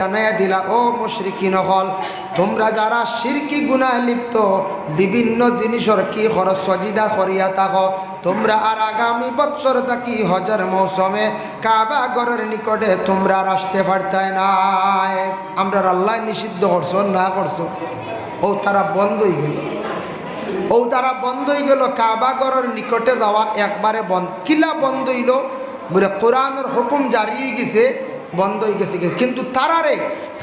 জানাইয়া দিলা, ও মুশরিকিন হল, তোমরা যারা শিরকি গুনাহে লিপ্ত বিভিন্ন জিনিসের কি খরচ সজিদা করিয়া থাকো, তোমরা আর আগামী বছর থাকি হজের মৌসুমে কাবা ঘরের নিকটে তোমরা আর আসতে পারতাই নাই। আমরা আল্লাহ নিষিদ্ধ করছো না করছো, ও তারা বন্ধ হয়ে গেল, ও তারা বন্ধ হয়ে গেল। কাবা ঘরের নিকটে যাওয়া একবারে বন্ধ। কিলা বন্ধ হইল? বলে কোরআনের হুকুম জারি হয়ে গেছে, বন্ধ হয়ে গেছে। কিন্তু তারারে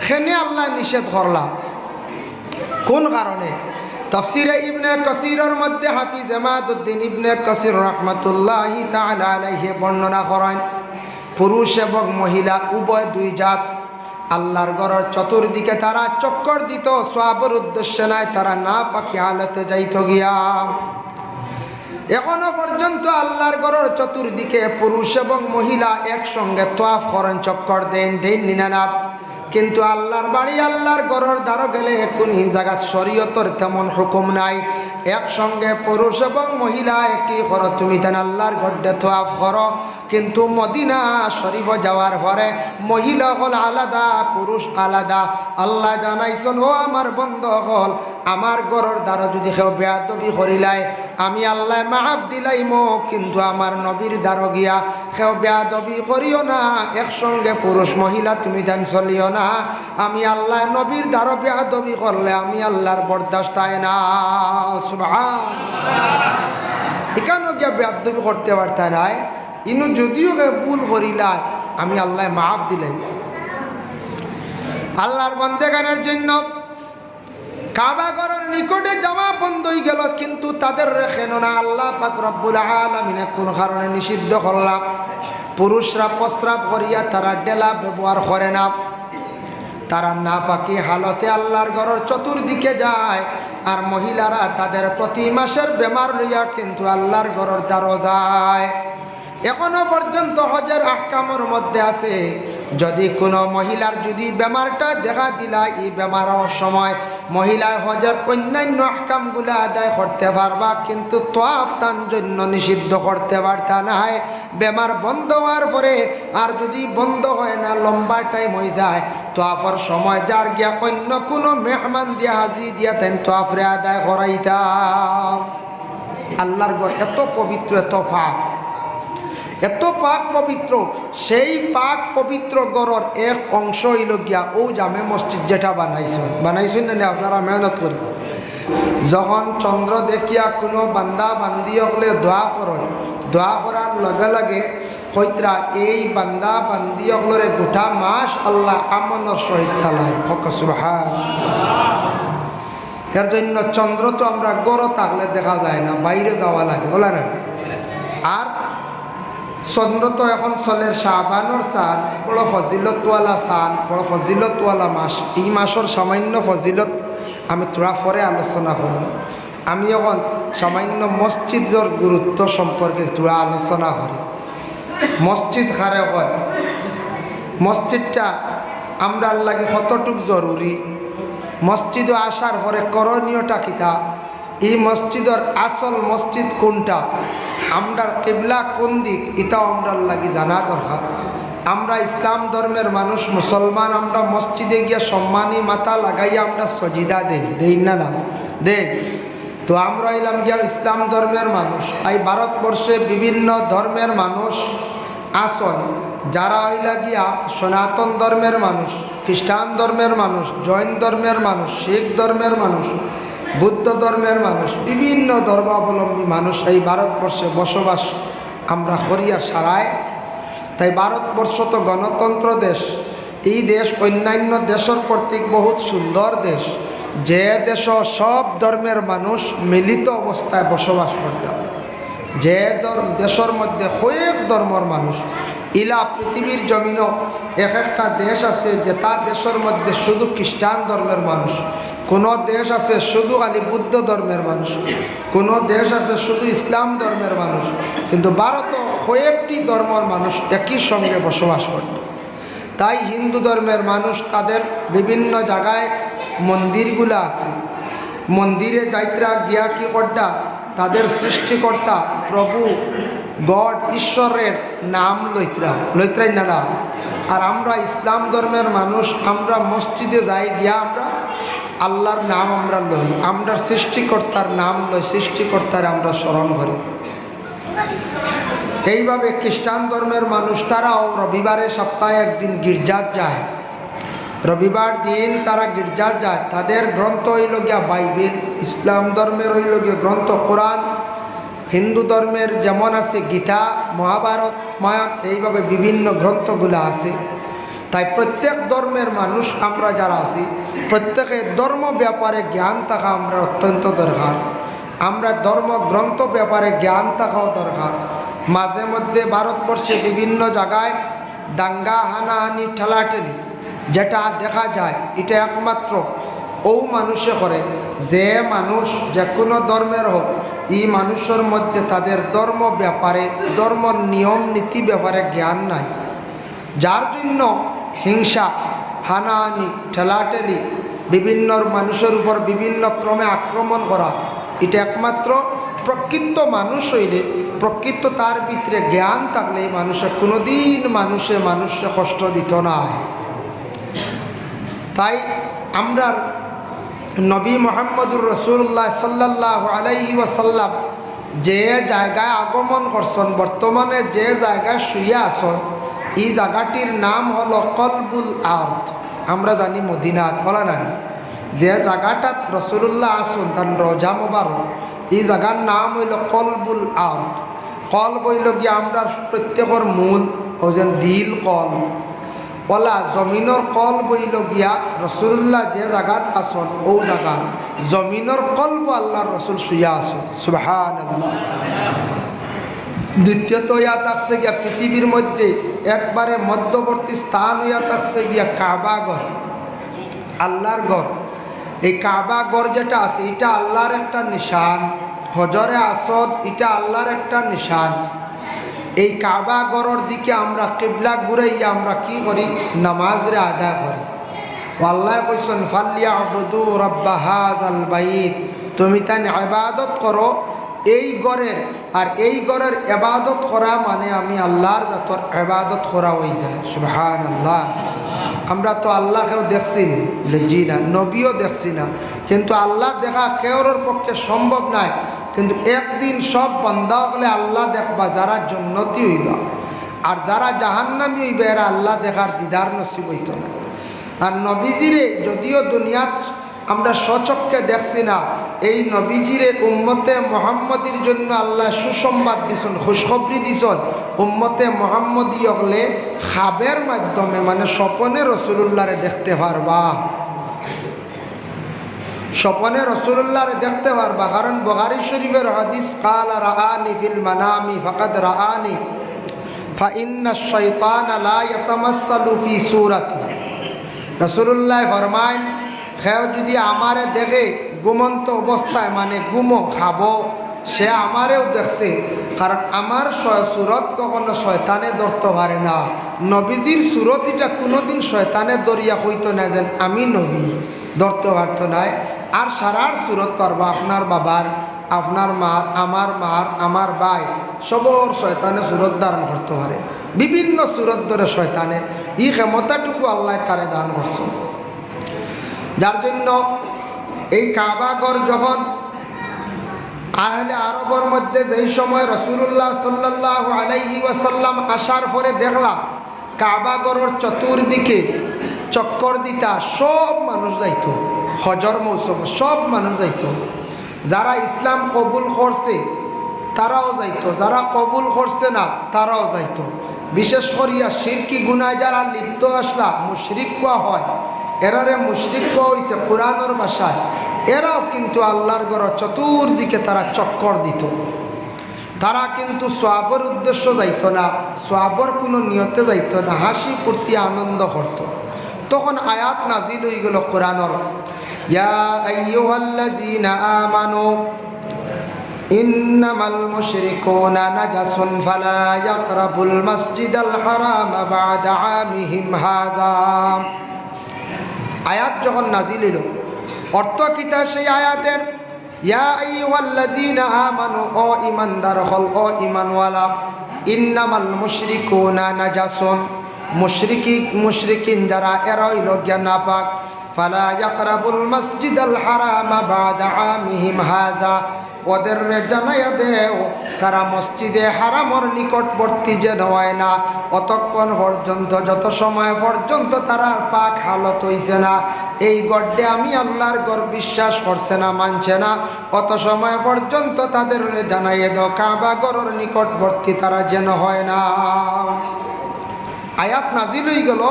খেনে আল্লাহ নিষেধ করলা কোন কারণে? তাফসীরে ইবনে কাসিরের মধ্যে হাফিজ ইমাদউদ্দিন ইবনে কাসির রাহমাতুল্লাহি তাআলা আলাইহি বর্ণনা করেন, পুরুষ এবং মহিলা উভয় দুই জাত আল্লাহর ঘরের চতুর্দিকে তারা চক্কর দিত, সওয়াবের উদ্দেশ্যে নাই, তারা না পাকি হালতে যাইত গিয়া। এখনো পর্যন্ত আল্লাহর ঘরের চতুর্দিকে পুরুষ এবং মহিলা একসঙ্গে তওয়াফ করেন, চক্কর দেন নিনা। কিন্তু আল্লাহর বাড়ি আল্লাহর ঘরের দ্বারা গেলে কোন জায়গা শরীয়তের তেমন হুকুম নাই। একসঙ্গে পুরুষ এবং মহিলা একই করো, তুমি তেন আল্লাহর ঘরে তওয়াফ করো। কিন্তু মদিনা শরীফ যাওয়ার পরে মহিলা হল আলাদা, পুরুষ আলাদা। আল্লাহ জানাইছেন, ও আমার বন্ধু হল, আমার ঘরের দ্বারা যদি কেউ বেয়াদবি করিলাই আমি আল্লাহ মাফ দিলাইমো, কিন্তু আমার নবীর দ্বারা গিয়া কেউ বেয়াদবি করিও না। একসঙ্গে পুরুষ মহিলা তুমি তেন চলিও না। আমি আল্লাহ নবীর দ্বারা বেয়াদবি করলে আমি আল্লাহর বরদাস্ত হয় না। এখানেও গিয়া বেয়াদবি করতে পারতে নাই, ইনু যদিও ভুল করিলাই আমি আল্লাহ মাফ দিলাই। আল্লাহর বন্দেগানের জন্য কাবা ঘরের নিকটে যাওয়া বন্ধ হয়ে গেল, কিন্তু তাদের রেখেন না। আল্লাহ পাক রব্বুল আলামিন কোন কারণে নিষিদ্ধ করলাম? পুরুষরা প্রস্রাব করিয়া তারা ডেলা ব্যবহার করে না, তারা না পাকি হালতে আল্লাহর ঘরের চতুর্দিকে যায়। আর মহিলারা তাদের প্রতি মাসের বেমার লইয়া কিন্তু আল্লাহর ঘরের দ্বারও যায়। এখনো পর্যন্ত হজের আহকামের মধ্যে আছে, যদি কোনো মহিলার যদি বেমারটা দেখা দিলা, এই বেমারের সময় মহিলা হজের অন্যান্য আহকামগুলো আদায় করতে পারবা, কিন্তু তওয়াফ তার জন্য নিষিদ্ধ করতে পারতা নাই। বেমার বন্ধ হওয়ার পরে আর যদি বন্ধ হয় না, লম্বা টাইম হয়ে যায়, তওয়াফের সময় যার গিয়া অন্য কোনো মেহমান দিয়া হাজি দিয়া তেন তওয়াফরে আদায় করাইতাম। আল্লাহর ঘর এত পবিত্র, এত পাক পবিত্র, সেই পাক পবিত্র ঘরের এক অংশ হইল গিয়া ও জামে মসজিদ যেটা বানাইছেন না আপনারা মেহনত করি। যখন চন্দ্র দেখিয়া কোনো বান্দা বান্দি হলে দোয়া করেন, দোয়া করার লগে লগে হইতরা এই বান্দা বান্দি হলরে গোটা মাস আল্লাহ আমনের সহিত চালায়। এর জন্য চন্দ্র তো আমরা গড় থাকলে দেখা যায় না, বাইরে যাওয়া লাগে, বলে না? আর চন্দ্র তো এখন চলের শাবানোর চাঁদ, বড় ফজিলতওয়ালা চাঁদ, বড় ফজিলতওয়ালা মাস। এই মাসের সামান্য ফজিলত আমি তোরা পরে আলোচনা করব। আমি এখন সামান্য মসজিদের গুরুত্ব সম্পর্কে তোরা আলোচনা করি। মসজিদ হারে হয়, মসজিদটা আমরা লাগে কতটুক জরুরি, মসজিদে আসার পরে করণীয়টা কিতা, এই মসজিদের আসল মসজিদ কোনটা, আমরার কেবলা কোন দিক, এটাও আমরার লাগি জানা দরকার। আমরা ইসলাম ধর্মের মানুষ, মুসলমান, আমরা মসজিদে গিয়া সম্মানী মাথা লাগাইয়া আমরা সজিদা দেই না দে। তো আমরা এলাম গিয়া ইসলাম ধর্মের মানুষ। এই ভারতবর্ষে বিভিন্ন ধর্মের মানুষ আসন, যারা হইলা গিয়া সনাতন ধর্মের মানুষ, খ্রিস্টান ধর্মের মানুষ, জৈন ধর্মের মানুষ, শিখ ধর্মের মানুষ, বুদ্ধ ধর্মের মানুষ, বিভিন্ন ধর্মাবলম্বী মানুষ এই ভারতবর্ষে বসবাস আমরা করিয়া সারায়। তাই ভারতবর্ষ তো গণতন্ত্র দেশ। এই দেশ অন্যান্য দেশের প্রতীক বহুত সুন্দর দেশ, যে দেশ সব ধর্মের মানুষ মিলিত অবস্থায় বসবাস করত, যে দেশের মধ্যে কয়েক ধর্মের মানুষ। ইলা পৃথিবীর জমিনও এক একটা দেশ আছে যে তার দেশের মধ্যে শুধু খ্রিস্টান ধর্মের মানুষ, কোনো দেশ আছে শুধু খালি বুদ্ধ ধর্মের মানুষ, কোনো দেশ আছে শুধু ইসলাম ধর্মের মানুষ। কিন্তু ভারতও কয়েকটি ধর্মের মানুষ একই সঙ্গে বসবাস করত। তাই হিন্দু ধর্মের মানুষ তাদের বিভিন্ন জায়গায় মন্দিরগুলো আছে, মন্দিরে যাইত্রা গিয়া কি করতা, তাদের সৃষ্টিকর্তা প্রভু গড ঈশ্বরের নাম লইত্রাই না, আর আমরা ইসলাম ধর্মের মানুষ, আমরা মসজিদে যাই গিয়া আমরা আল্লাহর নাম আমরা লই, আমরা সৃষ্টিকর্তার নাম লই, সৃষ্টিকর্তার আমরা স্মরণ করি। এইভাবে খ্রিস্টান ধর্মের মানুষ তারাও রবিবারে সপ্তাহে একদিন গির্জা যায়, রবিবার দিন তারা গির্জা যায়। তাদের গ্রন্থ হইল গিয়া বাইবেল, ইসলাম ধর্মের হইল গিয়া গ্রন্থ কোরআন, হিন্দু ধর্মের যেমন আছে গীতা, মহাভারত, রামায়ণ, এইভাবে বিভিন্ন গ্রন্থগুলো আছে। তাই প্রত্যেক ধর্মের মানুষ আমরা যারা আছি প্রত্যেকে ধর্ম ব্যাপারে জ্ঞান থাকা আমরা অত্যন্ত দরকার। আমরা ধর্ম গ্রন্থ ব্যাপারে জ্ঞান থাকাও দরকার। মাঝে মধ্যে ভারতবর্ষে বিভিন্ন জায়গায় দাঙ্গা, হানাহানি, ঠেলাঠেলি যেটা দেখা যায়, এটা একমাত্র ও মানুষে করে যে মানুষ যে কোনো ধর্মের হোক, এই মানুষের মধ্যে তাদের ধর্ম ব্যাপারে, ধর্ম নিয়ম নীতি ব্যাপারে জ্ঞান নাই, যার জন্য হিংসা, হানাহানি, ঠেলাঠেলি, বিভিন্ন মানুষের উপর বিভিন্ন ক্রমে আক্রমণ করা, এটা একমাত্র প্রকৃত মানুষ হইলে, প্রকৃত তার ভিতরে জ্ঞান থাকলে মানুষে কোনোদিন মানুষে কষ্ট দিত না। তাই আমরা নবী মুহাম্মদুর রাসূলুল্লাহ সাল্লাল্লাহু আলাইহি ওয়াসাল্লাম যে জায়গায় আগমন করছেন, বর্তমানে যে জায়গায় শুয়ে আসন, এই জায়গাটির নাম হলো কলবুল আরদ। আমরা জানি মদিনাত, বলা না, যে জায়গাটাত রাসূলুল্লাহ আসুন তার রোজা মোবারক, এই জায়গার নাম হইল কলবুল আরদ। কলব হইল গিয়া আমরা প্রত্যেকের মূল, ওজন দিল কল ওলা জমিনের কলব হইল গিয়া রাসূলুল্লাহ যে জায়গাত আসন ও জায়গাত জমিনের কলব আল্লাহর রাসূল শুয়া আসন। সুবহানাল্লাহ। দ্বিতীয়ত ইয়া থাকছে গিয়া পৃথিবীর মধ্যে একবারে মধ্যবর্তী স্থান হইয়া থাকছে গিয়া কাবা ঘর, আল্লাহর ঘর। এই কাবা ঘর যেটা আছে এটা আল্লাহর একটা নিশান, হজরে আসদ এটা আল্লাহর একটা নিশান। এই কাবা ঘরের দিকে আমরা কিবলা ঘুরাইয়া আমরা কি করি, নামাজরে আদা করি। আল্লাহ কইছেন ফালিয়াবুদু রাব্বা হাযাল বাইত, তুমি তাই ইবাদত করো এই ঘরের। আর এই ঘরের ইবাদত করা মানে আমি আল্লাহর জাতর ইবাদত করা হয়ে যায়। সুবহানাল্লাহ। আমরা তো আল্লাহকেও দেখছি না, জি না, নবীও দেখছি না, কিন্তু আল্লাহ দেখা কেউর পক্ষে সম্ভব নয়। কিন্তু একদিন সব বান্দা হলে আল্লাহ দেখবা, যারা জান্নাতি হইবা আর যারা জাহান্নামী হইবে এরা আল্লাহ দেখার দিদার নসিব হইত না। আর নবীজিরে যদিও দুনিয়াত আমরা স্বচক্ষে দেখছি না, এই নবীজিরে উম্মতে মুহাম্মদীর জন্য আল্লাহ সুসংবাদ দিছেন, খুশখবরি দিছেন। উম্মতে মুহাম্মদী হলে খাবের মাধ্যমে, মানে স্বপনে রাসূলুল্লাহরে দেখতে পারবা, স্বপনে রাসূলুল্লাহরে দেখতে পারবা। কারণ বুখারী শরীফের হাদিস, কাল রাআনি ফিল মানামি ফাকাদ রাআনি ফাইন্নাশ শাইতানা লা ইয়াতামাসসালু ফি সূরাতি। রাসূলুল্লাহ ফরমায়, কেউ যদি আমারে দেখে ঘুমন্ত অবস্থায়, মানে ঘুমো খাবো, সে আমারেও দেখছে। কারণ আমার সুরত কখনো শয়তানে ধরতে পারে না। নবীজির সুরত এটা কোনোদিন শয়তানে দরিয়া হইতো না যেন আমি নবী, ধরতে পারতো নাই। আর সারার সুরত পারবা আপনার বাবার, আপনার মার, আমার ভাই, সবর শয়তানে সুরত ধারণ করতে পারে। বিভিন্ন সুরত ধরে শয়তানে, এই ক্ষমতাটুকু আল্লাহ তারে দান করছে। যার জন্য এই কাবা ঘর যখন আহলে আরবের মধ্যে যেই সময় রাসূলুল্লাহ সাল্লাল্লাহু আলাইহি ওয়াসাল্লাম আসার পরে দেখলাম কাবা ঘরের চতুর্দিকে চক্কর দিতা সব মানুষ যাইত, হজর মৌসুম সব মানুষ যাইত। যারা ইসলাম কবুল করছে তারাও যাইত, যারা কবুল করছে না তারাও যাইত। বিশেষ করিয়া শিরকি গুনায় যারা লিপ্ত আসলা মুশরিক কোয়া হয়, এরারে মুশরিক কোয়া হয়েছে কোরআনের ভাষায়। এরাও কিন্তু আল্লাহর ঘর চতুর্দিকে তারা চক্কর দিত। তারা কিন্তু সোয়াবর উদ্দেশ্য যাইত না, সোয়াবর কোনো নিয়তে যাইত না, হাসি ফুর্তি আনন্দ করত। তখন আয়াত নাজিল হয়ে গেল কোরআনের, ইয়া আইয়ুহাল্লাযীনা আমানু ইন্নামাল মুশরিকুনা নাজাসুন ফালা ইয়াকরাবুল মাসজিদাল হারামা বা'দা আমিহিম হাযা। আয়াত যখন নাজিল হলো, অর্থ কিতা সেই আয়াতের? ইয়া আইয়ুহাল্লাযীনা আমানু, ও ইমানদার হল, ও ইমানওয়ালা, ইন্নামাল মুশরিকুনা নাজাসুন, মুশরিকিন যারা এরা হইল গিয়া নাপাক। ফালা ইয়াকরাবুল মসজিদাল হারামা বাদা আমিহিম হাযা, ওদের জানাইয়া দেও তারা মসজিদে হারামর নিকটবর্তী যেন হয় না অতক্ষণ পর্যন্ত, যত সময় পর্যন্ত তারা পাক হালত হইছে না, এই গড্ডে আমি আল্লাহর গড় বিশ্বাস করছে না, মানছে না, অত সময় পর্যন্ত তাদের জানাইয়া দাও কাবা গড়ের নিকটবর্তী তারা যেন হয় না। আয়াত নাজিল হয়ে গেল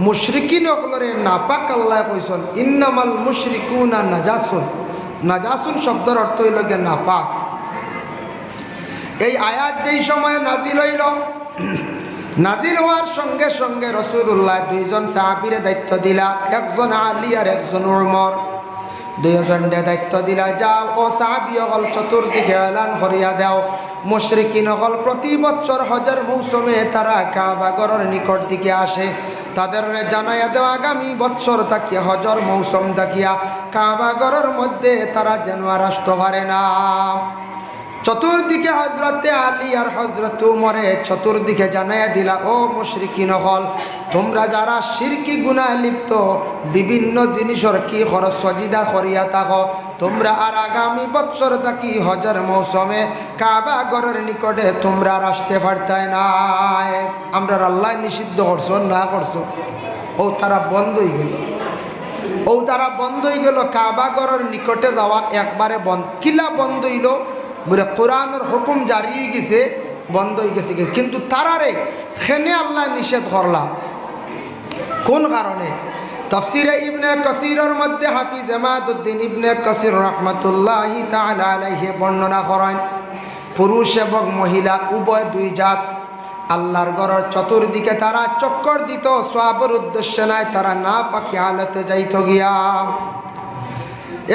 মুশরিকিন অকলরে নাপাক। আল্লাহ কইছেন ইন্নামাল মুশরিকুনা নাজাসুন। নাজাসুন শব্দের অর্থ হইল গিয়ে নাপাক। এই আয়াত যেই সময় নাজিল হইল, নাজিল হওয়ার সঙ্গে সঙ্গে রাসূলুল্লাহ দুইজন সাহাবীরে দায়িত্ব দিলা, একজন আলী আর একজন উমর, দুইজনে দায়িত্ব দিলা, যাও ও সাহাবী হল চতুর্দিকে এলান করিয়া দাও মুশরিকিন হল প্রতি বছর হজের মৌসুমে তারা কাবা ঘরের নিকট দিকে আসে, তাদের জানাইয়া দেওয়া আগামী বছর তাকিয়া হজর মৌসুম তাকিয়া কাবা ঘরের মধ্যে তারা যেন আর আসতে পারে না। চতুর্দিকে হজরতে আলী আর হজরত উমরে চতুর্দিকে জানাইয়া দিলা, ও মুশরিকিন হল তোমরা যারা শিরকি গুনাহ লিপ্ত বিভিন্ন জিনিসের কি খরচ সজিদা করিয়া থাকো, তোমরা আর আগামী বছর থাকি হজর মৌসুমে কাবা ঘরের নিকটে তোমরা আর আসতে পারতাই না। আমরা আল্লাহ নিষিদ্ধ করছো না করছো, ও তারা বন্ধ হয়ে গেল, ও তারা বন্ধ হয়ে গেল। কাবা ঘরের নিকটে যাওয়া একবারে বন্ধ। কিলা বন্ধ হইল বলে কোরআনের হুকুম জারি হয়ে গেছে, বন্ধ হয়ে গেছে, কিন্তু তারারে খেনে আল্লাহ নিষেধ করলা। কোন কারণে? তাফসীরে ইবনে কাসিরের মধ্যে হাফিজ ইমাদউদ্দিন ইবনে কাসির রাহমাতুল্লাহি তাআলা আলাইহি বর্ণনা করেন, পুরুষ এবং মহিলা উভয় দুই জাত আল্লাহর ঘরের চতুর্দিকে তারা চক্কর দিত, সওয়াবের উদ্দেশ্যে নাই, তারা না পাকি হালতে যাইত গিয়া।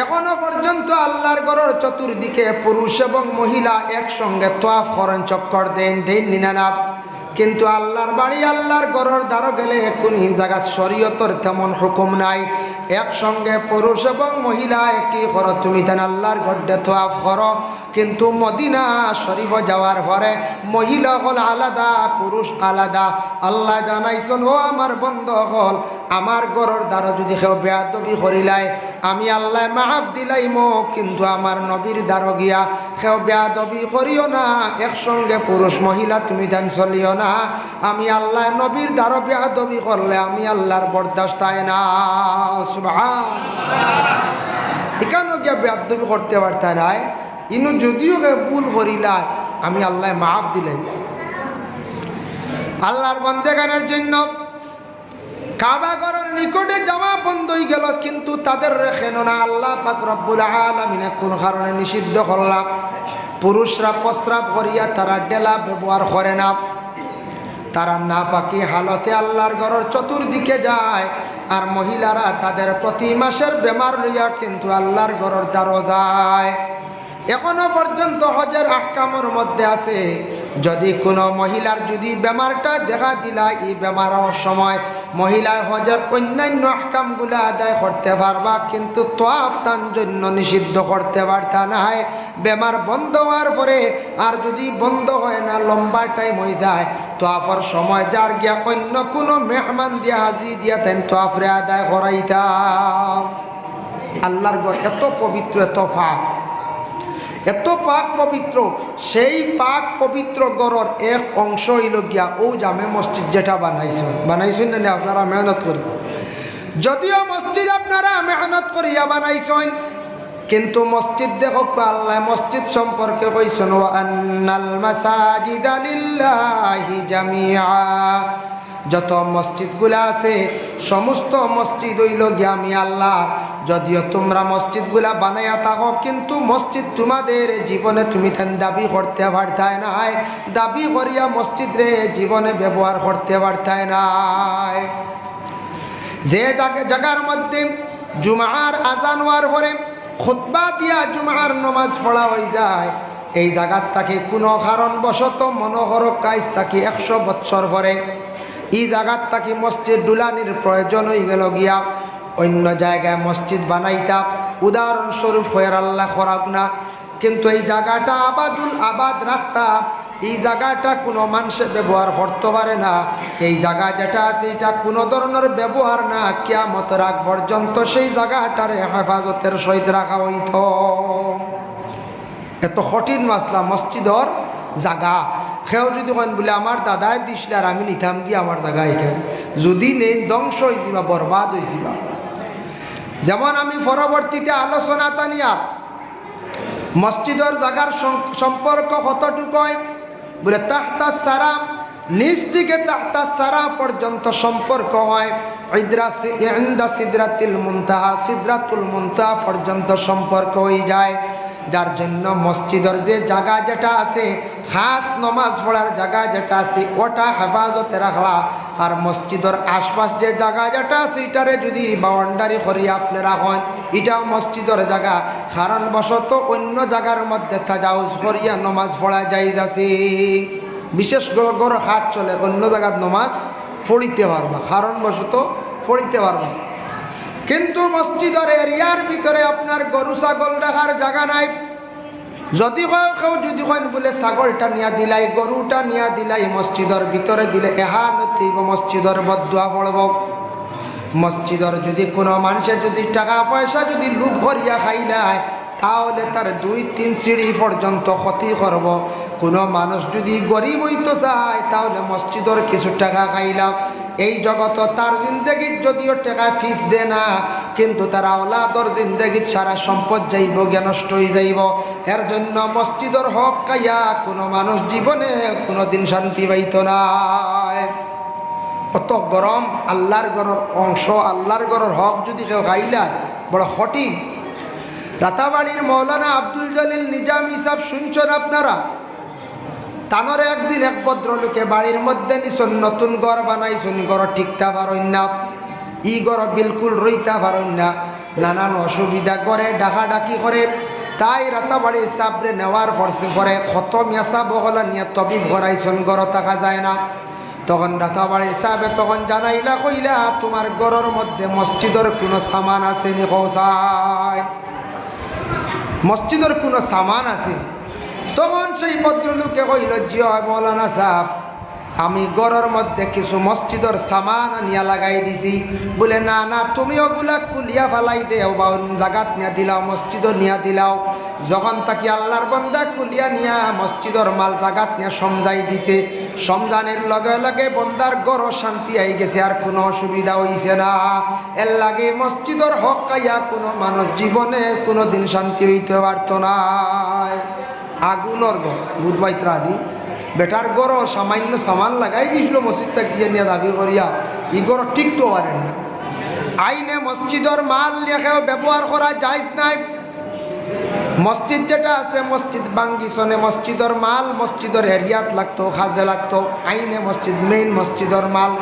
এখনো পর্যন্ত আল্লাহর ঘরের চতুর্দিকে পুরুষ এবং মহিলা একসঙ্গে তওয়াফ করেন, চক্কর দেন নিনা, কিন্তু আল্লাহর বাড়ি আল্লাহর ঘরের দ্বারা গেলে কোন জায়গায় শরীয়তের তেমন হুকুম নাই। একসঙ্গে পুরুষ এবং মহিলা একই করো, তুমি তেন আল্লাহর গড্ডে তওয়াফ করো, কিন্তু মদিনা শরীফ যাওয়ার পরে মহিলা হল আলাদা, পুরুষ আলাদা। আল্লাহ জানাইছেন, ও আমার বন্ধ হল আমার ঘরের দ্বারা যদি কেউ বেয়াদবি করিলাই আমি আল্লাহ মাফ দিলাইমো, কিন্তু আমার নবীর দ্বারা গিয়া কেউ বেয়াদবি করিও না, একসঙ্গে পুরুষ মহিলা তুমি তেন চলিও না। আমি আল্লাহ নবীর দ্বারা বেয়াদবি করলে আমি আল্লাহর বরদাস্ত হয় না। এখানে গিয়া বেয়াদবি করতে পারতে নাই, ইনু যদিও ভুল করিলাই আমি আল্লাহ মাফ দিলাই। আল্লাহর বন্দেগানের জন্য কাবা ঘরের নিকটে যাওয়া বন্ধ হয়ে গেল, কিন্তু তাদের রেখেন না। আল্লাহ পাক রব্বুল আলামিন কোন কারণে নিষিদ্ধ করলাম? পুরুষরা প্রস্রাব করিয়া তারা ডেলা ব্যবহার করে না, তারা না পাকি হালতে আল্লাহর ঘরের চতুর্দিকে যায়, আর মহিলারা তাদের প্রতি মাসের বেমার লইয়া কিন্তু আল্লাহর ঘরের দ্বারও যায়। এখনো পর্যন্ত হজের আহকামের মধ্যে আছে, যদি কোনো মহিলার যদি বেমারটা দেখা দিলা, এই বেমারের সময় মহিলা হজের অন্যান্য আহকামগুলো আদায় করতে পারবা, কিন্তু তওয়াফ তার জন্য নিষিদ্ধ করতে পারতা নাই। বেমার বন্ধ হওয়ার পরে আর যদি বন্ধ হয় না, লম্বা টাইম হয়ে যায়, তওয়াফের সময় যার গিয়া অন্য কোনো মেহমান দিয়া হাজি দিয়া তেন তওয়াফরে আদায় করাইতাম। আল্লাহর ঘর এত পবিত্র, এত পাক, এত পাক পবিত্র, সেই পাক পবিত্র গড়ের এক অংশ হইল গিয়া ও জামে মসজিদ যেটা বানাইছেন না আপনারা মেহনত করি। যদিও মসজিদ আপনারা মেহনত করিয়া বানাইছেন, কিন্তু মসজিদ দেখো আল্লাহ মসজিদ সম্পর্কে কইছেন, ওয়া আন্নাল মাসাজিদা লিল্লাহি জামিআ। যত মসজিদগুলা আছে সমস্ত মসজিদ হইল গিয়া আমি আল্লাহর। যদিও তোমরা মসজিদগুলা বানাইয়া থাকো, কিন্তু মসজিদ তোমাদের জীবনে তুমি তেন দাবি করতে পারতাই নাই, দাবি করিয়া মসজিদ রে জীবনে ব্যবহার করতে পারতাই নাই। যে জায়গার মধ্যে জুমার আজান হওয়ার পরে খুতবা দিয়া জুমার নামাজ পড়া হয়ে যায়, এই জায়গার তাকে কোনো কারণবশত মনোহর কাজ তাকে 100 বৎসর পরে এই জায়গার তাকে মসজিদ ডুলানির প্রয়োজন হয়ে গেল গিয়া অন্য জায়গায় মসজিদ বানাইতা, উদাহরণস্বরূপ হয়ে আল্লাহ খরাক না, কিন্তু এই জায়গাটা আবাদ রাখতা, এই জায়গাটা কোনো মানুষে ব্যবহার করতে পারে না। এই জায়গা যেটা আছে এটা কোনো ধরনের ব্যবহার না, কিয়ামতের আগ পর্যন্ত সেই জায়গাটার হেফাজতের সহিত রাখা হইত। এত কঠিন মাসলা মসজিদর জায়গা। সেও যদি কেন বলে আমার দাদাই দিছিল আর আমি নিতাম কি আমার জায়গা এখানে, যদি নেই ধ্বংস হয়ে যাবা, বরবাদ হয়ে যাবা। যেমন আমি পরবর্তীতে আলোচনা টানিয়া মসজিদর জায়গার সম্পর্ক কতটুকু বলে তাহতা সারা, নিচ থেকে তাহতা সারা পর্যন্ত সম্পর্ক হয়। ইনদা সিদরাতুল মুনতাহা, সিদরাতুল মুনতাহা পর্যন্ত সম্পর্ক হয়ে যায়। যার জন্য মসজিদের যে জায়গা যেটা আছে, খাস নমাজ পড়ার জায়গা যেটা আছে ওটা হেফাজতে রাখলা। আর মসজিদের আশপাশ যে জায়গা যেটা আছে এটারে যদি বাউন্ডারি করিয়া আপনি রাখেন, এটাও মসজিদের জায়গা। কারণবশত অন্য জায়গার মধ্যে তাজাউজ করিয়া নমাজ পড়া যাইজ আছে। বিশেষ করে হাত চলে অন্য জায়গার নমাজ পড়িতে পারবা, কারণবশত পড়িতে পারবা। কিন্তু মসজিদের এরিয়ার ভিতরে আপনার গরু ছাগল রাখার জায়গা নাই। যদি কেউ যদি বলে ছাগলটা নিয়া দিলাই, গরুটা নিয়া দিলাই মসজিদের ভিতরে দিলে এহানতি মসজিদের বদুয়া পড়ব। মসজিদের যদি কোনো মানুষের যদি টাকা পয়সা যদি লুভ করিয়া খাইলায়, তাহলে তার 2-3 সিঁড়ি পর্যন্ত ক্ষতি করব। কোনো মানুষ যদি গরিব হইতে চায় তাহলে মসজিদের কিছু টাকা খাইলাম, এই জগত তার জিন্দগির যদিও টাকা ফিস দে না, কিন্তু তার আওলাদর জিন্দগির সারা সম্পদ যাইব, জ্ঞান নষ্ট হয়ে যাইব। এর জন্য মসজিদের হক খাইয়া কোনো মানুষ জীবনে কোনো দিন শান্তি পাইত না। অত গরম আল্লাহর ঘরের অংশ, আল্লাহর ঘরের হক যদি কেউ খাইলা বড় কঠিন। রাতাবাড়ির মৌলানা আব্দুল জলিল নিজামী সাহেব শুনছেন আপনারা? তানরে একদিন এক ভদ্রলোকে বাড়ির মধ্যে নিছন নতুন ঘর বানাইছেন, ঘর ঠিকতা পারেন না, ই ঘর বিলকুল রইতা পারেন না, নানান অসুবিধা করে ডাকাডাকি করে। তাই রাতাবাড়ির সাবরে নেওয়ার ফরসে করে কত মেসা বহলা নিয়ে তবিব করাইছেন, ঘর থাকা যায় না। তখন রাতাবাড়ির সাহেবে তখন জানাইলা, কইলা তোমার ঘরের মধ্যে মসজিদের কোনো সামান আছে নি? কৌসায় মসজিদের কোনো সামান আছে? তখন সেই ভদ্রলোকে কইল, জি মৌলানা সাহেব, আমি ঘরের মধ্যে কিছু মসজিদের সামান নিয়া লাগাই দিছি। বলে না না, তুমি ওগুলা কুলিয়া ফালাই দেও বা জাগাত নিয়া দিলাও, মসজিদও নিয়া দিলাও। যখন তাকে আল্লাহর বান্দা কুলিয়া নিয়া মসজিদের মাল জাগাত নিয়া সমঝাই দিছে, সমঝানের লগে লগে বন্দার গড় শান্তি আই গেছে, আর কোনো অসুবিধা হইছে না। এর লাগে মসজিদের হক খাইয়া কোনো মানুষ জীবনে কোনো দিন শান্তি হইতে পারত না। আগুনের ঘর বুধবাইত্রা আদি বেটার গড় সামান্য সামান লাগাই দিছিল মসজিদটা গিয়ে নিয়ে দাবি করিয়া, ই গড় ঠিক তো পারেন না। আইনে মসজিদের মাল লেখেও ব্যবহার করা যাইজ নাই। মসজিদ যেটা আছে মসজিদ বাঙ্গিছনে মসজিদের মাল মসজিদের এরিয়াত লাগতো, খাজে লাগতো। আইনে মসজিদ মেইন মসজিদের মাল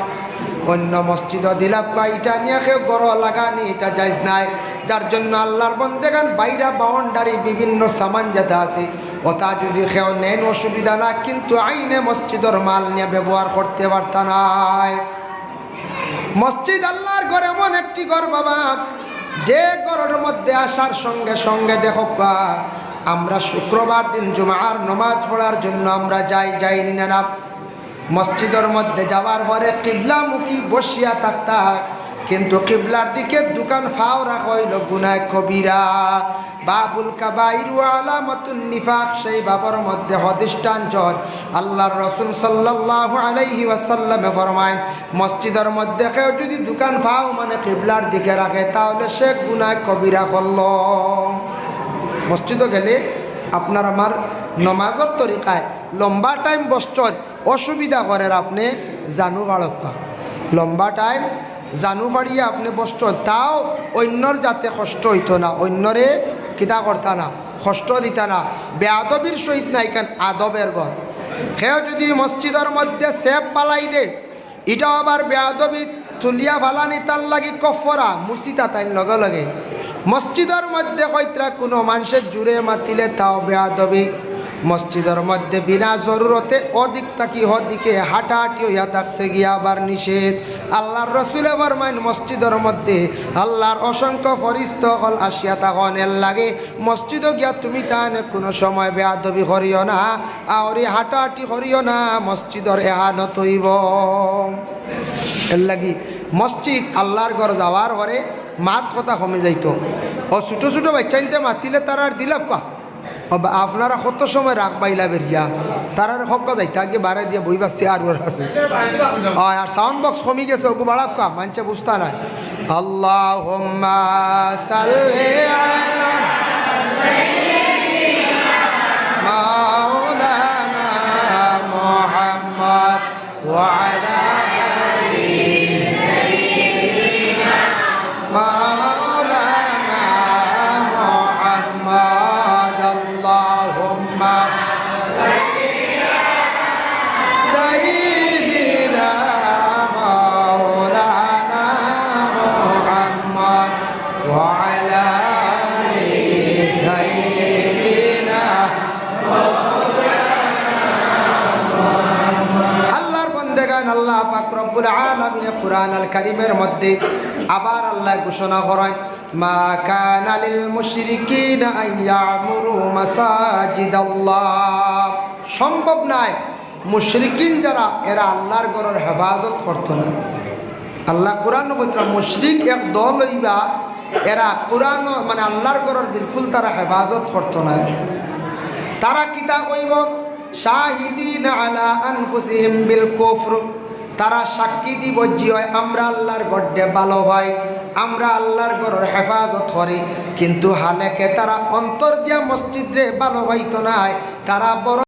অন্য মসজিদ দিলাপ এটা নিয়ে কেউ গড় লাগানি, এটা যাইজ নাই। যার জন্য আল্লাহর বন্দেগান বাইরা বাউন্ডারি বিভিন্ন সামান যেটা আছে ওটা যদি কেউ নেন অসুবিধা না, কিন্তু আইনে মসজিদের মাল নিয়ে ব্যবহার করতে পারত নাই। মসজিদ আল্লাহর ঘর এমন একটি ঘর বাবা, যে ঘরের মধ্যে আসার সঙ্গে সঙ্গে দেখো আমরা শুক্রবার দিন জুমার নমাজ পড়ার জন্য আমরা যাইনি না। মসজিদের মধ্যে যাওয়ার পরে কিবলামুখী বসিয়া থাকতা, কিন্তু কিবলার দিকে দোকান ফাও রাখা হইল গুনাহ কবিরা। বাবুল কাবাইর ওয়া আলামাতুন নিফাক, সেই বাবার মধ্যে হদিষ্টাঞ্চল আল্লাহর রাসূল সাল্লাল্লাহু আলাইহি ওয়াসাল্লামে ফরমায়, মসজিদের মধ্যে কেউ যদি দোকান ফাও মানে কিবলার দিকে রাখে তাহলে সে গুনাহ কবিরা করল। মসজিদে গেলে আপনার আমার নমাজের তরিকায় লম্বা টাইম বসছেন, অসুবিধা করেন আপনি জানু বাড়কা, লম্বা টাইম জানু বাড়িয়ে আপনি বসছেন, তাও অন্যর যাতে কষ্ট হইতো না, অন্যরে কিতা করতা না, কষ্ট দিতা না। বেআদবির সহিত নাই কেন আদবের ঘর। সেও যদি মসজিদের মধ্যে সেপ পালাই দে, এটাও আবার বেআদবি তুলিয়া ফালানি, তার লাগি কফরা মুসিতা তাই লগে লগে। মসজিদের মধ্যে কইত্রা কোনো মানুষের জুড়ে মাতিলে তাও বেআদবি। মসজিদের মধ্যে বিনা জরুরতে অদিক তাকি হদিকে হাঁটাহাঁটি হইয়া থাকছে গিয়া আবার নিষেধ। আল্লাহর রসুলে ফরমাইন মসজিদের মধ্যে আল্লাহর অসংখ্য ফরিস্ত হল আসিয়া তখনের লাগে মসজিদে গিয়া তুমি তান কোনো সময় বেয়াদবি করিও না আওরি হাঁটাহাঁটি করিও না মসজিদের এহানত হইব। এর লাগি মসজিদ আল্লাহর ঘর যাওয়ার পরে মাত কথা কমে যাইতো। ও ছোটো ছোটো বাচ্চাইতে মাতিলে তারা আর দিল কা আপনারা কত সময় রাখ পাইলা বেরিয়া তারার হক যাইতে আগে বাড়াই দিয়ে বই বাসছে আর আছে আর সাউন্ড বক্স কমি গেছে ওগু বাড়াক কা মানছে বুঝতা নাই। আল্লাহুম্মা সাল্লি আলা মাওলানা মুহাম্মদ ওয়া আলা আলি সাইয়্যিদিনা মাওলানা মুহাম্মদ আল্লাহুম্মা সাল্লি আলা সাইয়্যিদিনা মাওলানা মুহাম্মদ ওয়া আলা আলি সাইয়্যিদিনা আল্লাহর বন্দেগান আল্লাহ পাক রব্বুল আলামিন কুরআনুল কারীমের মধ্যে আবার আল্লাহ ঘোষণা করেন মা কানা লিল মুশরিকিনা আইয়ামুরু মাসাজিদাল্লাহ। সম্ভব নয় মুশরিকিন যারা এরা আল্লাহর ঘরের হেফাজত করত না। আল্লাহ কোরআন কইতা মুশরিক এক দল হইবা এরা কোরআন মানে আল্লাহর ঘরের বিলকুল তারা হেফাজত করত না। তারা কিতা কইব শাহিদিন আলা আনফুসিহিম বিল কুফর, তারা সাক্ষী দিব যে আমরা আল্লাহর গড্ডে ভালো হয় আমরা আল্লাহর ঘরের হেফাজত করি, কিন্তু হালেকে তারা অন্তর দিয়া মসজিদে ভালো হইতো না, তারা বড়